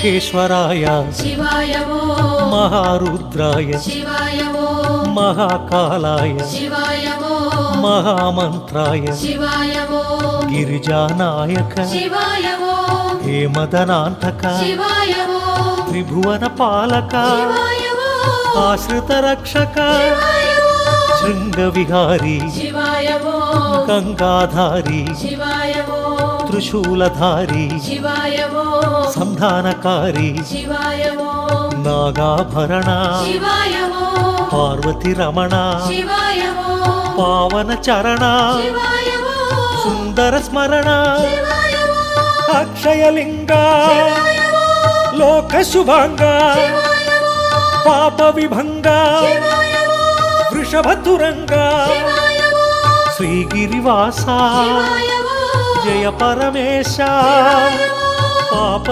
మహేశ్వరాయ శివాయ మహారుద్రాయ శివాయ మహాకాలాయ శివాయ మహామంత్రాయ శివాయ గిరిజానాయక శివాయ హేమదనాంతక శివాయ త్రిభువన పాలక ఆశ్రిత రక్షక శృంగ విహారీ శివాయ గంగాధారి శివాయ త్రిశూలధారి శివాయ సంధానకారి శివాయ నాగాభరణ శివాయ పార్వతి రమణ శివాయ పావన చరణ శివాయ సుందర స్మరణ శివాయ అక్షయలింగ లోక శుభాంగ పాప విభంగ వృషభతురంగ శ్రీగిరివాస జయ పరమేశ పాప